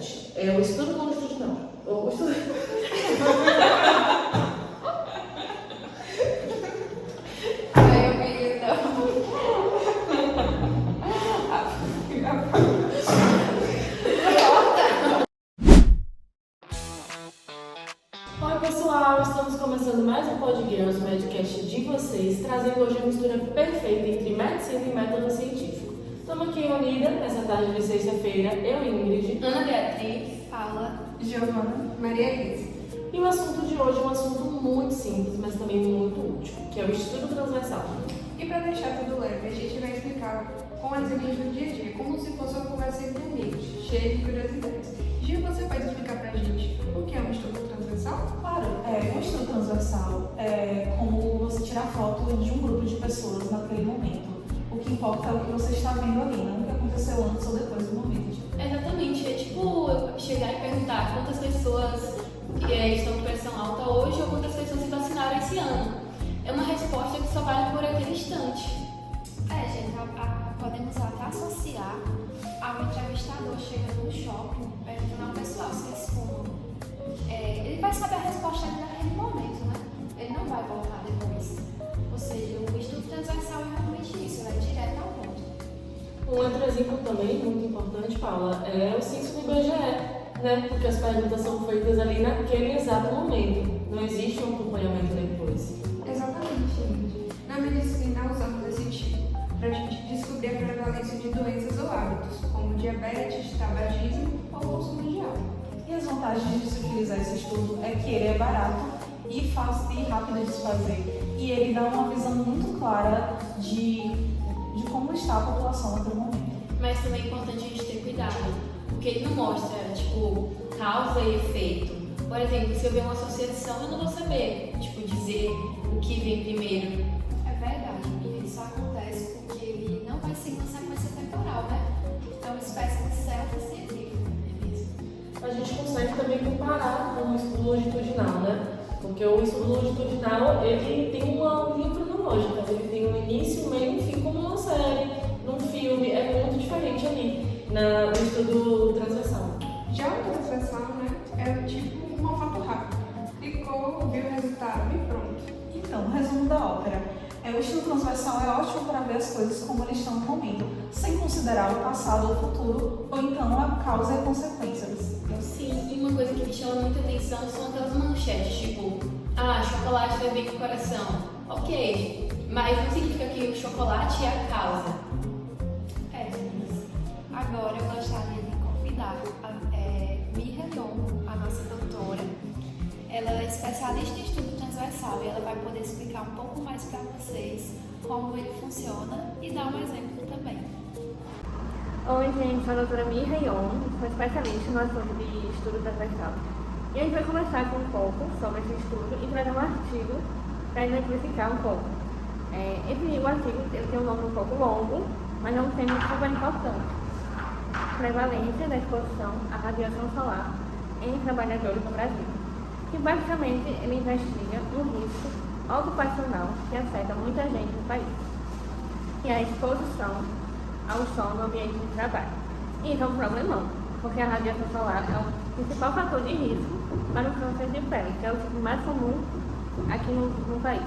interessante. É o estudo longitudinal. O estudo... Aí eu vi, não. Oi pessoal, estamos começando mais um Podgirls, o Medcast de vocês, trazendo hoje a mistura perfeita entre medicina e método científico. Estamos aqui reunida nessa tarde de sexta-feira, eu, Ingrid, Ana Beatriz, Paula, Giovana, Maria Elisa. e o assunto de hoje é um assunto muito simples, mas também muito útil, que é o estudo transversal. E para deixar tudo leve, a gente vai explicar com exemplos do dia a dia, como se fosse uma conversa entre amigos, cheia de curiosidades. Gil, você pode explicar pra gente o que é um estudo transversal? Claro, um estudo transversal é como você tirar foto de um grupo de pessoas naquele momento. O que importa é o que você está vendo ali, não o que aconteceu antes ou depois do momento. Exatamente, é tipo eu chegar e perguntar quantas pessoas estão com pressão alta hoje ou quantas pessoas se vacinaram esse ano. É uma resposta que só vale por aquele instante. Gente, podemos até associar ao entrevistador chegando no shopping, perguntando ao pessoal se eles fumam. Ele vai saber a resposta ali naquele momento, né? Ele não vai voltar depois. Ou seja, o estudo transversal é realmente isso, ele é direto ao ponto. Um outro exemplo também muito importante, Paula, é o censo do IBGE, né? Porque as perguntas são feitas ali naquele exato momento, não existe um acompanhamento depois. Exatamente, Ingrid. Na medicina usamos esse tipo para a gente descobrir a prevalência de doenças ou hábitos, como diabetes, tabagismo ou consumo de álcool. E as vantagens de se utilizar esse estudo é que ele é barato e fácil e rápido de se fazer. E ele dá uma visão muito clara de como está a população naquele momento. Mas também é importante a gente ter cuidado, porque ele não mostra, tipo, causa e efeito. Por exemplo, se eu ver uma associação, eu não vou saber, tipo, dizer o que vem primeiro. É verdade, amiga, isso acontece porque ele não vai seguir uma sequência temporal, né? É uma espécie de selfie científico. A gente consegue também comparar com o estudo longitudinal, né? Porque o estudo longitudinal, ele tem uma linha cronológica, ele tem um início, um meio e um fim, como uma série, num filme, é muito diferente ali no estudo transversal. Já o transversal, né, é tipo uma foto rápida. Clicou, viu o resultado e pronto. Então, resumo da ópera. O estudo transversal é ótimo para ver as coisas como eles estão no momento, sem considerar o passado ou o futuro, ou então a causa e consequências. Sim, e uma coisa que me chama muita atenção são aquelas manchetes, tipo, chocolate faz bem pro coração. Ok, mas não significa que o chocolate é a causa. Meninas. Agora eu gostaria de convidar a Miriam Young, a nossa doutora. Ela é especialista em estudo transversal e ela vai poder explicar um pouco mais para vocês como ele funciona e dar um exemplo também. Oi, gente, sou a doutora Miriam Young, sou especialista no assunto de estudo transversal. E a gente vai conversar aqui um pouco sobre esse estudo e trazer um artigo para exemplificar um pouco. O artigo ele tem um nome um pouco longo, mas é um tema super importante. Prevalência da exposição à radiação solar em trabalhadores no Brasil. Que basicamente ele investiga um risco ocupacional que afeta muita gente no país. E a exposição ao sol no ambiente de trabalho. E isso é um problemão, porque a radiação solar é o principal fator de risco para o câncer de pele, que é o tipo mais comum aqui no país.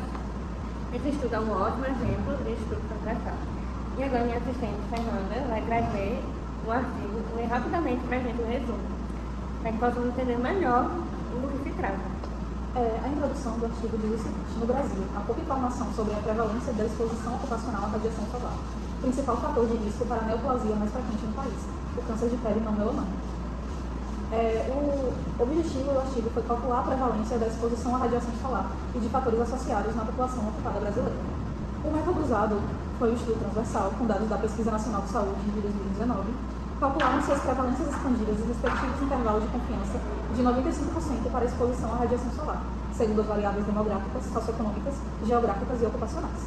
Esse estudo é um ótimo exemplo de estudo transversal. E agora minha assistente Fernanda vai trazer o artigo e ler rapidamente para a gente o resumo, para que possamos entender melhor do que se trata. A introdução do artigo diz o seguinte: no Brasil, há pouca informação sobre a prevalência da exposição ocupacional à radiação solar, principal fator de risco para a neoplasia mais frequente no país, o câncer de pele não melanoma. O objetivo do artigo foi calcular a prevalência da exposição à radiação solar e de fatores associados na população ocupada brasileira. O método usado foi o estudo transversal, com dados da Pesquisa Nacional de Saúde de 2019, calcularam-se as prevalências expandidas e respectivos intervalos de confiança de 95% para a exposição à radiação solar, segundo as variáveis demográficas, socioeconômicas, geográficas e ocupacionais.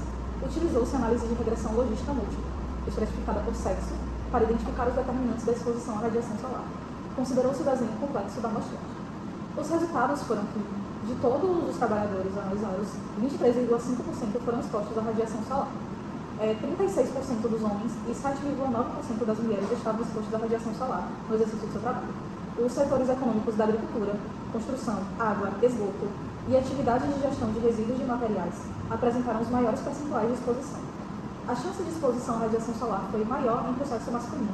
Utilizou-se análise de regressão logística múltipla, estratificada por sexo, para identificar os determinantes da exposição à radiação solar. Considerou-se o desenho complexo da amostragem. Os resultados foram que, de todos os trabalhadores analisados, 23,5% foram expostos à radiação solar. 36% dos homens e 7,9% das mulheres estavam expostos à radiação solar no exercício do seu trabalho. Os setores econômicos da agricultura, construção, água, esgoto e atividades de gestão de resíduos de materiais apresentaram os maiores percentuais de exposição. A chance de exposição à radiação solar foi maior entre o sexo masculino,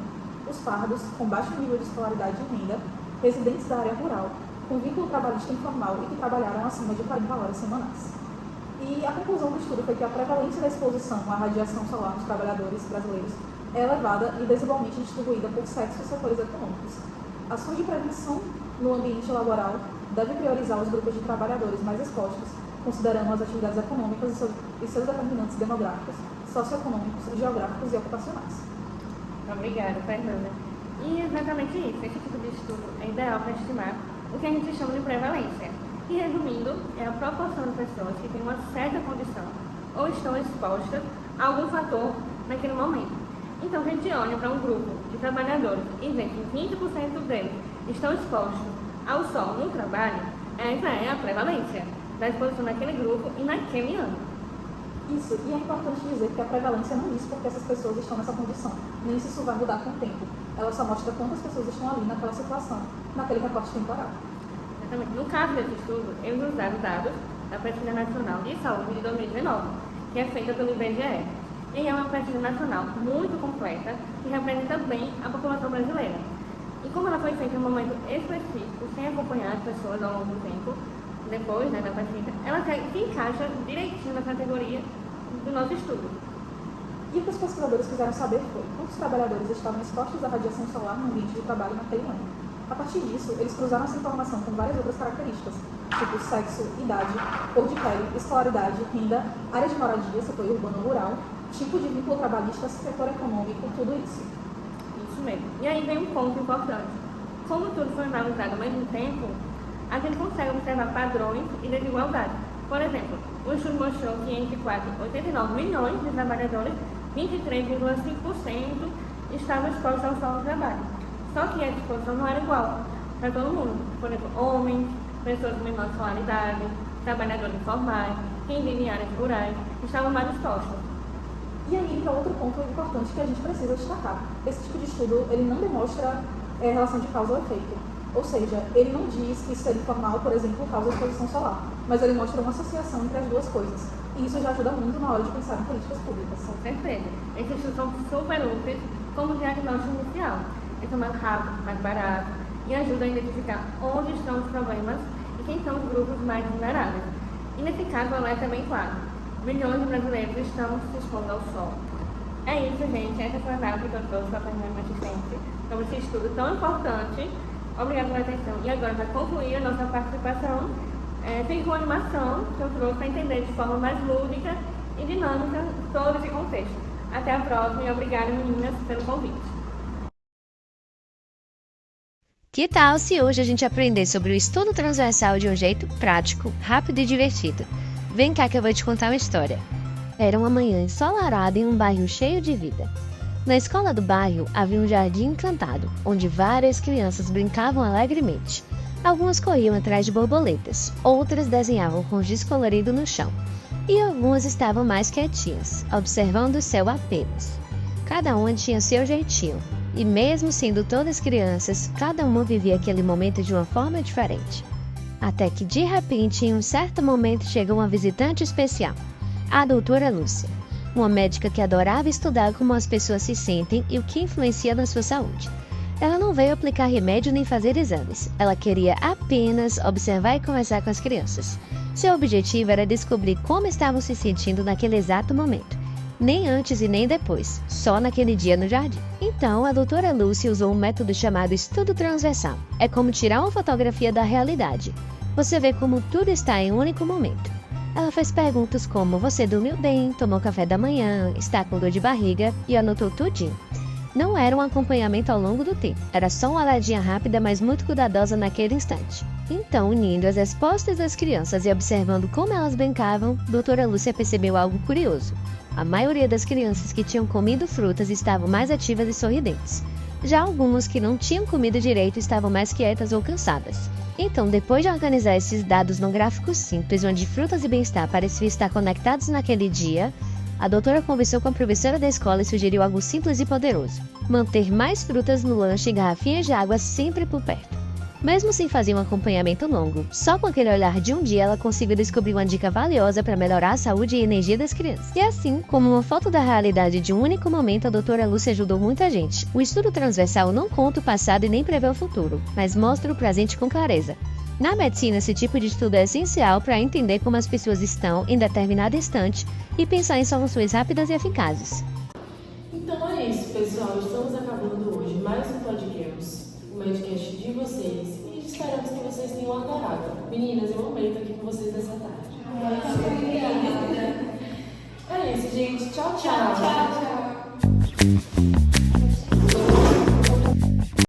os pardos, com baixo nível de escolaridade e renda, residentes da área rural, com vínculo trabalhista informal e que trabalharam acima de 40 horas semanais. E a conclusão do estudo foi que a prevalência da exposição à radiação solar nos trabalhadores brasileiros é elevada e desigualmente distribuída por sexo e setores econômicos. Ações de prevenção no ambiente laboral devem priorizar os grupos de trabalhadores mais expostos, considerando as atividades econômicas e seus determinantes demográficos, socioeconômicos, geográficos e ocupacionais. Obrigada, Fernanda. E exatamente isso, esse tipo de estudo é ideal para estimar o que a gente chama de prevalência. E resumindo, é a proporção de pessoas que têm uma certa condição ou estão expostas a algum fator naquele momento. Então, se a gente olha para um grupo de trabalhadores e vê que 20% deles estão expostos ao sol no trabalho, essa é a prevalência da exposição naquele grupo e naquele ano. Isso, e é importante dizer que a prevalência não diz porque essas pessoas estão nessa condição, nem se isso vai mudar com o tempo. Ela só mostra quantas pessoas estão ali naquela situação, naquele recorte temporal. Exatamente. No caso desse estudo, eles usaram dados da Pesquisa Nacional de Saúde de 2019, que é feita pelo IBGE. E é uma pesquisa nacional muito completa que representa bem a população brasileira. E como ela foi feita em um momento específico, sem acompanhar as pessoas ao longo do tempo, depois da pesquisa, ela se encaixa direitinho na categoria do nosso estudo. E o que os pesquisadores quiseram saber foi quantos trabalhadores estavam expostos à radiação solar no ambiente de trabalho naquele ano. A partir disso, eles cruzaram essa informação com várias outras características, tipo sexo, idade, cor de pele, escolaridade, renda, área de moradia, se foi urbano ou rural, tipo de vínculo trabalhista, setor econômico, tudo isso. Isso mesmo. E aí vem um ponto importante. Como tudo foi analisado ao mesmo tempo, a gente consegue observar padrões e desigualdades. Por exemplo, o estudo mostrou que entre 89 milhões de trabalhadores, 23,5% estavam expostos ao sol no trabalho. Só que essa exposição não era igual para todo mundo. Por exemplo, homens, pessoas de menor escolaridade, trabalhadores informais, quem vive em áreas rurais, estavam mais expostos. E aí entra outro ponto importante que a gente precisa destacar. Esse tipo de estudo, ele não demonstra relação de causa ou efeito. Ou seja, ele não diz que ser informal, por exemplo, causa exposição solar, mas ele mostra uma associação entre as duas coisas. E isso já ajuda muito na hora de pensar em políticas públicas. Com certeza. Esses estudos são super úteis como diagnóstico inicial. Eles são mais rápidos, mais baratos e ajudam a identificar onde estão os problemas e quem são os grupos mais vulneráveis. E nesse caso, o alerta é bem claro. Milhões de brasileiros estão se expondo ao sol. É isso, gente. Essa foi a análise que eu trouxe para a Fernanda Assistente sobre esse estudo tão importante. Obrigada pela atenção. E agora, para concluir a nossa participação, fica com a animação que eu trouxe para entender de forma mais lúdica e dinâmica todo esse contexto. Até a próxima e obrigada, meninas, pelo convite. Que tal se hoje a gente aprender sobre o estudo transversal de um jeito prático, rápido e divertido? Vem cá que eu vou te contar uma história. Era uma manhã ensolarada em um bairro cheio de vida. Na escola do bairro havia um jardim encantado, onde várias crianças brincavam alegremente. Algumas corriam atrás de borboletas, outras desenhavam com giz colorido no chão, e algumas estavam mais quietinhas, observando o céu apenas. Cada uma tinha seu jeitinho, e mesmo sendo todas crianças, cada uma vivia aquele momento de uma forma diferente. Até que, de repente, em um certo momento, chegou uma visitante especial, a doutora Lúcia, uma médica que adorava estudar como as pessoas se sentem e o que influencia na sua saúde. Ela não veio aplicar remédio nem fazer exames, ela queria apenas observar e conversar com as crianças. Seu objetivo era descobrir como estavam se sentindo naquele exato momento. Nem antes e nem depois, só naquele dia no jardim. Então, a doutora Lúcia usou um método chamado estudo transversal. É como tirar uma fotografia da realidade. Você vê como tudo está em um único momento. Ela fez perguntas como: você dormiu bem, tomou café da manhã, está com dor de barriga, e anotou tudinho. Não era um acompanhamento ao longo do tempo, era só uma olhadinha rápida, mas muito cuidadosa naquele instante. Então, unindo as respostas das crianças e observando como elas brincavam, doutora Lúcia percebeu algo curioso. A maioria das crianças que tinham comido frutas estavam mais ativas e sorridentes. Já algumas que não tinham comido direito estavam mais quietas ou cansadas. Então, depois de organizar esses dados num gráfico simples, onde frutas e bem-estar pareciam estar conectados naquele dia, a doutora conversou com a professora da escola e sugeriu algo simples e poderoso: manter mais frutas no lanche e garrafinhas de água sempre por perto. mesmo sem fazer um acompanhamento longo. Só com aquele olhar de um dia ela conseguiu descobrir uma dica valiosa para melhorar a saúde e energia das crianças. E assim, como uma foto da realidade de um único momento, a doutora Lúcia ajudou muita gente. O estudo transversal não conta o passado e nem prevê o futuro, mas mostra o presente com clareza. Na medicina, esse tipo de estudo é essencial para entender como as pessoas estão em determinado instante e pensar em soluções rápidas e eficazes. Então é isso, pessoal. Estamos acabando hoje mais um podcast, o podcast de vocês. E esperamos que vocês tenham adorado. Meninas, eu amei estar aqui com vocês nessa tarde. Obrigada. É isso, gente. Tchau, tchau. Tchau, tchau.